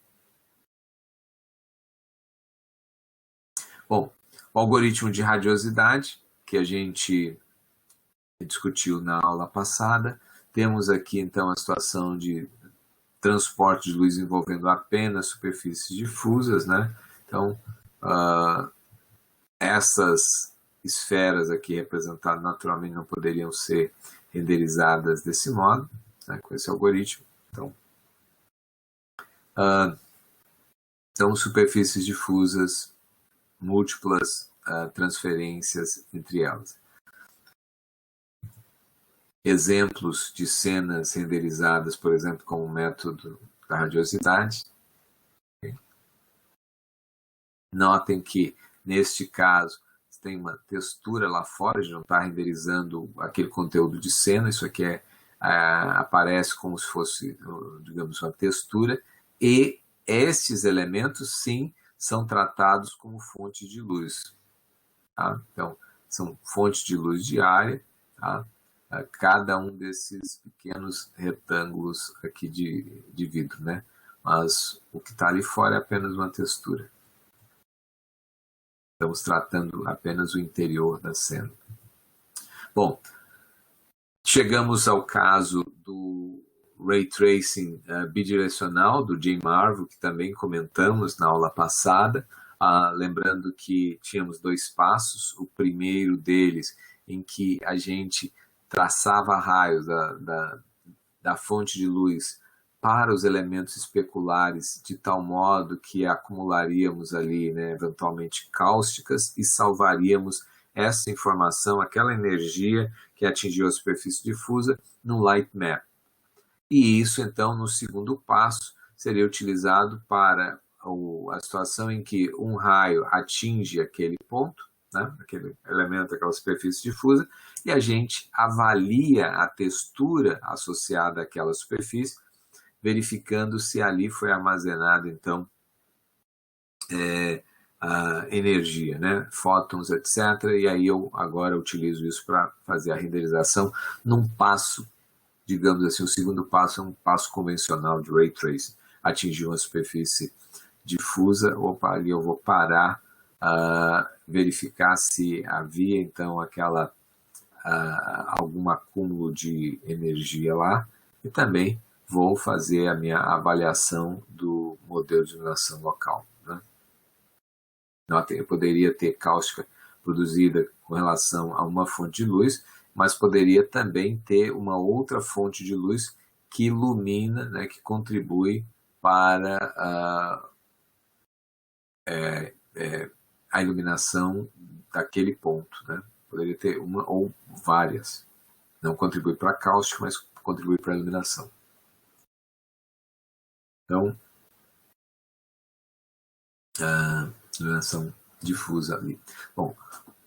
Bom, o algoritmo de radiosidade, que a gente discutiu na aula passada, temos aqui então a situação de transporte de luz envolvendo apenas superfícies difusas, né? Então, essas esferas aqui representadas naturalmente não poderiam ser renderizadas desse modo, né, com esse algoritmo. Então, superfícies difusas, múltiplas transferências entre elas. Exemplos de cenas renderizadas, por exemplo, com o método da radiosidade. Notem que, neste caso, tem uma textura lá fora, a gente não está renderizando aquele conteúdo de cena, isso aqui aparece como se fosse, digamos, uma textura, e estes elementos, sim, são tratados como fonte de luz. Tá? Então, são fontes de luz diária, tá? Cada um desses pequenos retângulos aqui de vidro, né? Mas o que está ali fora é apenas uma textura. Estamos tratando apenas o interior da cena. Bom, chegamos ao caso do Ray Tracing bidirecional, do Jay Marvel, que também comentamos na aula passada. Lembrando que tínhamos 2 passos. O primeiro deles, em que a gente traçava raios da fonte de luz para os elementos especulares, de tal modo que acumularíamos ali, né, eventualmente, cáusticas e salvaríamos essa informação, aquela energia que atingiu a superfície difusa, no light map. E isso, então, no segundo passo, seria utilizado para a situação em que um raio atinge aquele ponto, né, aquele elemento, aquela superfície difusa, e a gente avalia a textura associada àquela superfície, verificando se ali foi armazenada, então, a energia, né, fótons, etc. E aí eu agora utilizo isso para fazer a renderização num passo, digamos assim, o segundo passo é um passo convencional de Ray Tracing. Atingir uma superfície difusa, ali eu vou parar, verificar se havia, então, algum acúmulo de energia lá, e também vou fazer a minha avaliação do modelo de iluminação local. Né? Eu poderia ter cáustica produzida com relação a uma fonte de luz, mas poderia também ter uma outra fonte de luz que ilumina, né, que contribui para a iluminação daquele ponto. Né? Poderia ter uma ou várias. Não contribui para a cáustica, mas contribui para a iluminação. Então, iluminação difusa ali. Bom,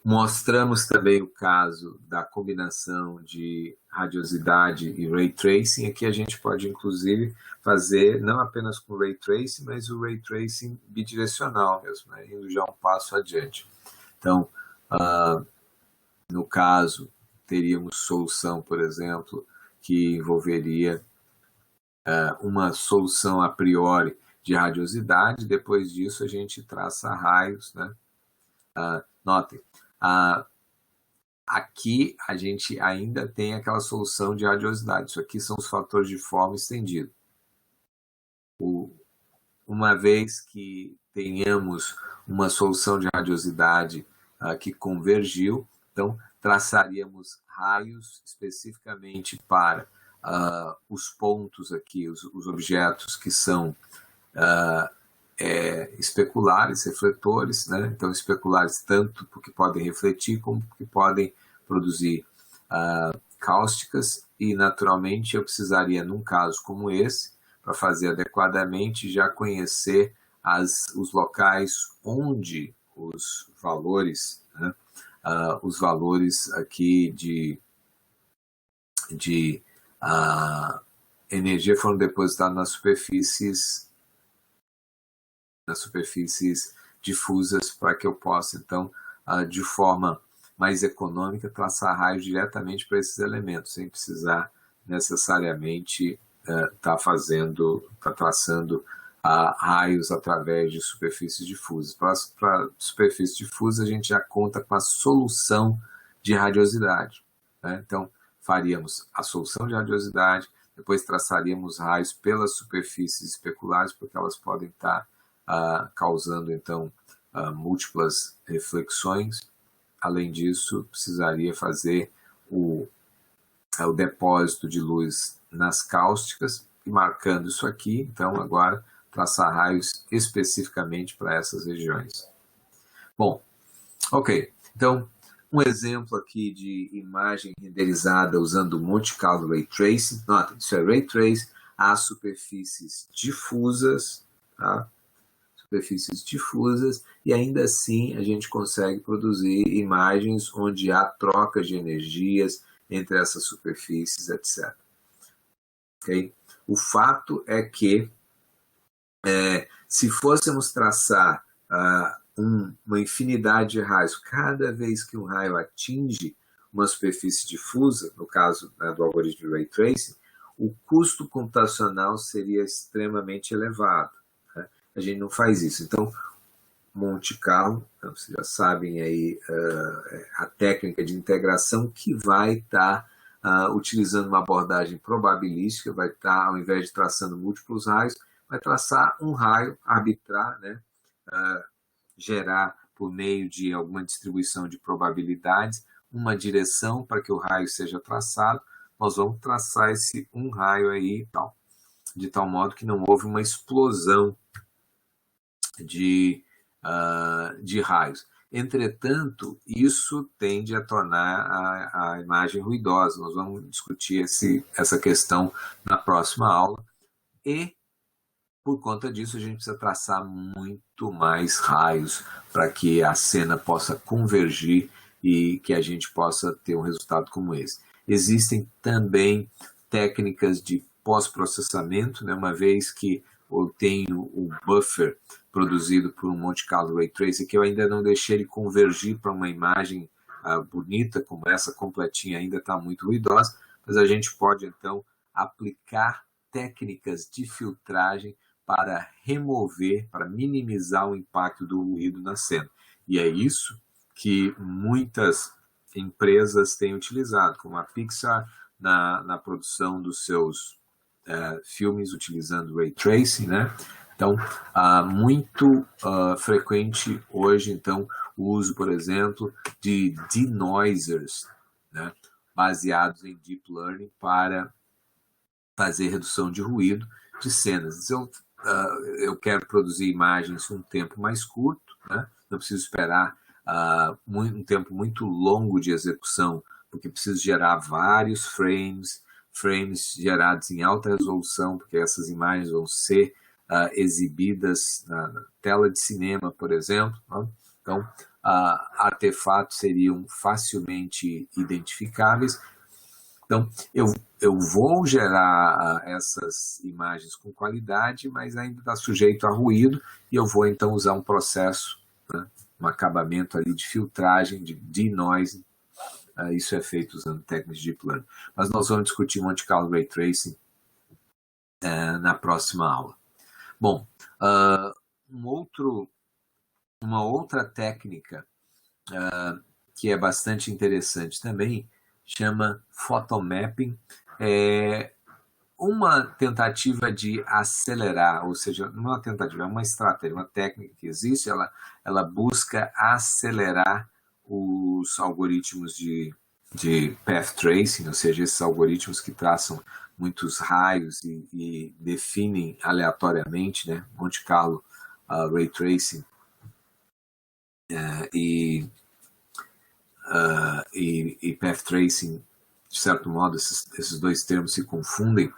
mostramos também o caso da combinação de radiosidade e Ray Tracing. Aqui a gente pode, inclusive, fazer não apenas com Ray Tracing, mas o Ray Tracing bidirecional mesmo, né? Indo já um passo adiante. Então, no caso, teríamos solução, por exemplo, que envolveria uma solução a priori de radiosidade. Depois disso, a gente traça raios, né? Notem, aqui a gente ainda tem aquela solução de radiosidade. Isso aqui são os fatores de forma estendido. Uma vez que tenhamos uma solução de radiosidade que convergiu, então traçaríamos raios especificamente para os pontos aqui, os objetos que são especulares, refletores, né? Então especulares tanto porque podem refletir como porque podem produzir cáusticas, e naturalmente eu precisaria, num caso como esse, para fazer adequadamente, já conhecer os locais onde os valores, né, os valores aqui de energia foram depositados nas superfícies difusas, para que eu possa, então, de forma mais econômica, traçar raios diretamente para esses elementos, sem precisar necessariamente estar traçando raios através de superfícies difusas. Para superfície difusa, a gente já conta com a solução de radiosidade, né? Então, faríamos a solução de radiosidade, depois traçaríamos raios pelas superfícies especulares, porque elas podem estar causando, então, múltiplas reflexões. Além disso, precisaria fazer o depósito de luz nas cáusticas, e marcando isso aqui, então, agora, traçar raios especificamente para essas regiões. Bom, ok. Então, um exemplo aqui de imagem renderizada usando Monte Carlo Ray Tracing. Nota, isso é Ray Trace, há superfícies difusas, tá? Superfícies difusas, e ainda assim a gente consegue produzir imagens onde há troca de energias entre essas superfícies, etc. Okay? O fato é que se fôssemos traçar uma infinidade de raios, cada vez que um raio atinge uma superfície difusa, no caso, né, do algoritmo de Ray Tracing, o custo computacional seria extremamente elevado. Né? A gente não faz isso. Então, Monte Carlo, vocês já sabem aí a técnica de integração, que vai estar utilizando uma abordagem probabilística, vai estar, ao invés de traçando múltiplos raios, vai traçar um raio, arbitrar, né? Gerar, por meio de alguma distribuição de probabilidades, uma direção para que o raio seja traçado. Nós vamos traçar esse um raio aí, de tal modo que não houve uma explosão de raios. Entretanto, isso tende a tornar a imagem ruidosa. Nós vamos discutir essa questão na próxima aula. E, por conta disso, a gente precisa traçar muito mais raios para que a cena possa convergir e que a gente possa ter um resultado como esse. Existem também técnicas de pós-processamento, né? Uma vez que eu tenho o buffer produzido por um Monte Carlo Ray Tracing, que eu ainda não deixei ele convergir para uma imagem bonita, como essa completinha ainda está muito ruidosa, mas a gente pode, então, aplicar técnicas de filtragem para remover, para minimizar o impacto do ruído na cena. E é isso que muitas empresas têm utilizado, como a Pixar, na produção dos seus filmes, utilizando Ray Tracing, né? Então, muito frequente hoje, então, o uso, por exemplo, de denoisers, né? Baseados em Deep Learning para fazer redução de ruído de cenas. Então, eu quero produzir imagens em um tempo mais curto, né? Não preciso esperar um tempo muito longo de execução, porque preciso gerar vários frames gerados em alta resolução, porque essas imagens vão ser exibidas na tela de cinema, por exemplo. Né? Então, artefatos seriam facilmente identificáveis. Então, eu vou gerar essas imagens com qualidade, mas ainda está sujeito a ruído, e eu vou, então, usar um processo, né, um acabamento ali de filtragem, de denoising. Isso é feito usando técnicas de Deep Learning. Mas nós vamos discutir Monte Carlo Ray Tracing na próxima aula. Bom, uma outra técnica que é bastante interessante também, chama photomapping. É uma tentativa de acelerar, ou seja, não é uma tentativa, é uma estratégia, uma técnica que existe, ela busca acelerar os algoritmos de path tracing, ou seja, esses algoritmos que traçam muitos raios e definem aleatoriamente, né? Monte Carlo Ray Tracing e Path Tracing, de certo modo, esses dois termos se confundem.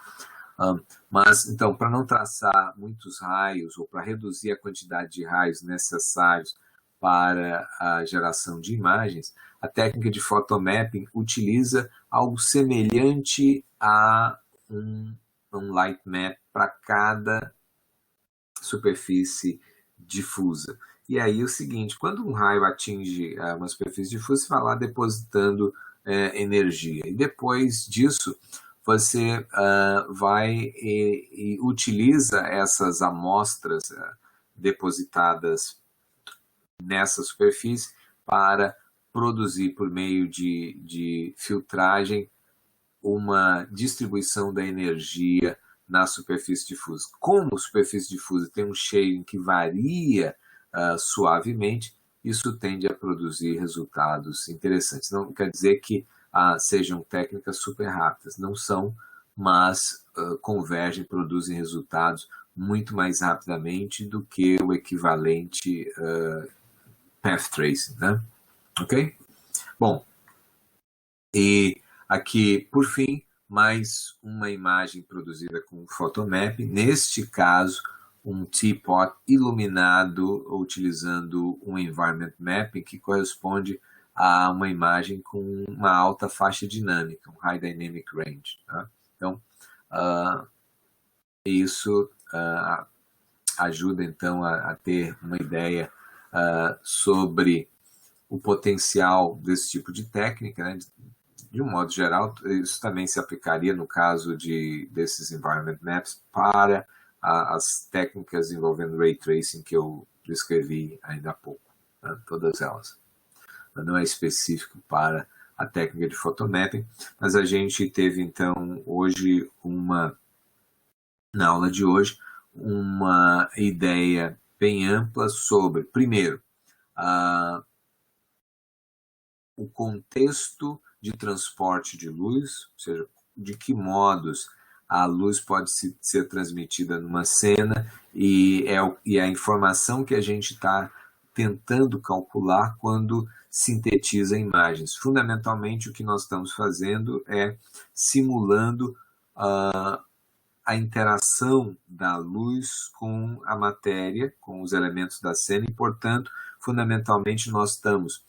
Mas, então, para não traçar muitos raios ou para reduzir a quantidade de raios necessários para a geração de imagens, a técnica de photomapping utiliza algo semelhante a um light map para cada superfície difusa. E aí o seguinte, quando um raio atinge uma superfície difusa, você vai lá depositando energia. E depois disso, você vai e utiliza essas amostras depositadas nessa superfície para produzir, por meio de filtragem, uma distribuição da energia na superfície difusa. Como a superfície difusa tem um shading que varia suavemente, isso tende a produzir resultados interessantes. Não quer dizer que sejam técnicas super rápidas, não são, mas convergem, produzem resultados muito mais rapidamente do que o equivalente Path Tracing, né? Ok? Bom, e aqui, por fim, mais uma imagem produzida com photomapping, neste caso, um teapot iluminado utilizando um environment mapping que corresponde a uma imagem com uma alta faixa dinâmica, um high dynamic range. Tá? Então, isso ajuda então a ter uma ideia sobre o potencial desse tipo de técnica, né? De um modo geral, isso também se aplicaria no caso desses environment maps para as técnicas envolvendo Ray Tracing que eu descrevi ainda há pouco, né? Todas elas. Não é específico para a técnica de photomapping, mas a gente teve então hoje na aula de hoje, uma ideia bem ampla sobre, primeiro, o contexto de transporte de luz, ou seja, de que modos a luz pode ser transmitida numa cena e a informação que a gente está tentando calcular quando sintetiza imagens. Fundamentalmente, o que nós estamos fazendo é simulando a interação da luz com a matéria, com os elementos da cena, e, portanto, fundamentalmente, nós estamos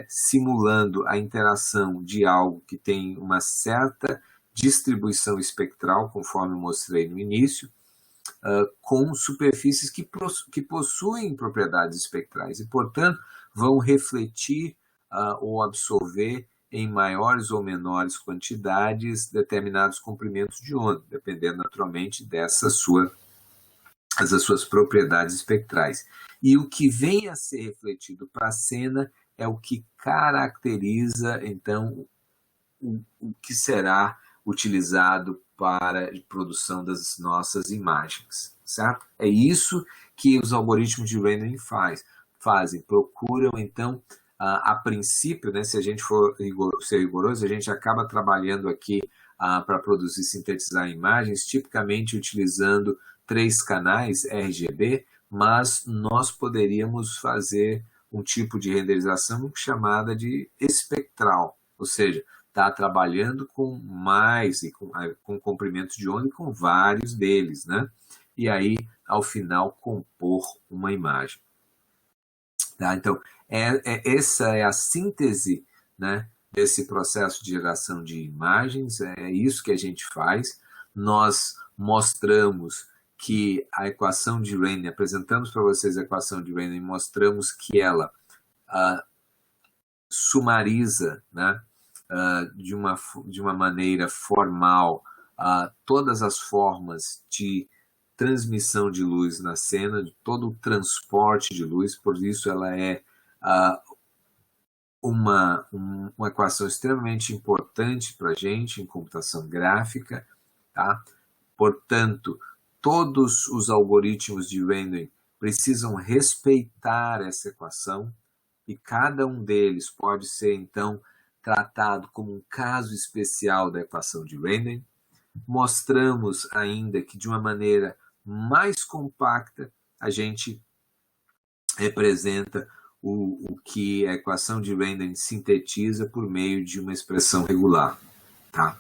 simulando a interação de algo que tem uma certa distribuição espectral, conforme eu mostrei no início, com superfícies que possuem propriedades espectrais e, portanto, vão refletir ou absorver em maiores ou menores quantidades determinados comprimentos de onda, dependendo naturalmente das suas propriedades espectrais. E o que vem a ser refletido para a cena é o que caracteriza, então, o que será utilizado para a produção das nossas imagens, certo? É isso que os algoritmos de rendering fazem, procuram, então, a princípio, né, se a gente for ser rigoroso, a gente acaba trabalhando aqui para produzir, sintetizar imagens, tipicamente utilizando 3 canais RGB, mas nós poderíamos fazer um tipo de renderização chamada de espectral, ou seja, está trabalhando com mais e com comprimentos de onda e com vários deles, né? E aí, ao final, compor uma imagem. Tá? Então, essa é a síntese, né, desse processo de geração de imagens, é isso que a gente faz. Nós mostramos que a equação de rendering, apresentamos para vocês a equação de rendering, mostramos que ela sumariza, né, de uma maneira formal todas as formas de transmissão de luz na cena, de todo o transporte de luz, por isso ela é uma equação extremamente importante para a gente em computação gráfica, tá? Portanto, todos os algoritmos de rendering precisam respeitar essa equação e cada um deles pode ser, então, tratado como um caso especial da equação de rendering. Mostramos ainda que, de uma maneira mais compacta, a gente representa o que a equação de Randall sintetiza por meio de uma expressão regular. Tá?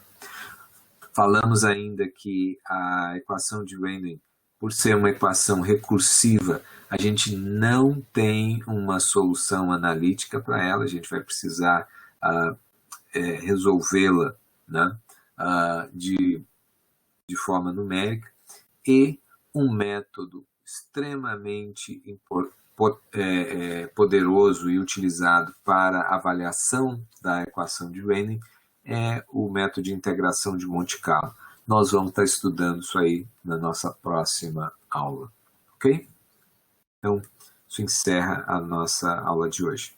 Falamos ainda que a equação de Randall, por ser uma equação recursiva, a gente não tem uma solução analítica para ela, a gente vai precisar resolvê-la, né, de forma numérica, e um método extremamente poderoso e utilizado para avaliação da equação de Randall é o método de integração de Monte Carlo. Nós vamos estar estudando isso aí na nossa próxima aula, ok? Então, isso encerra a nossa aula de hoje.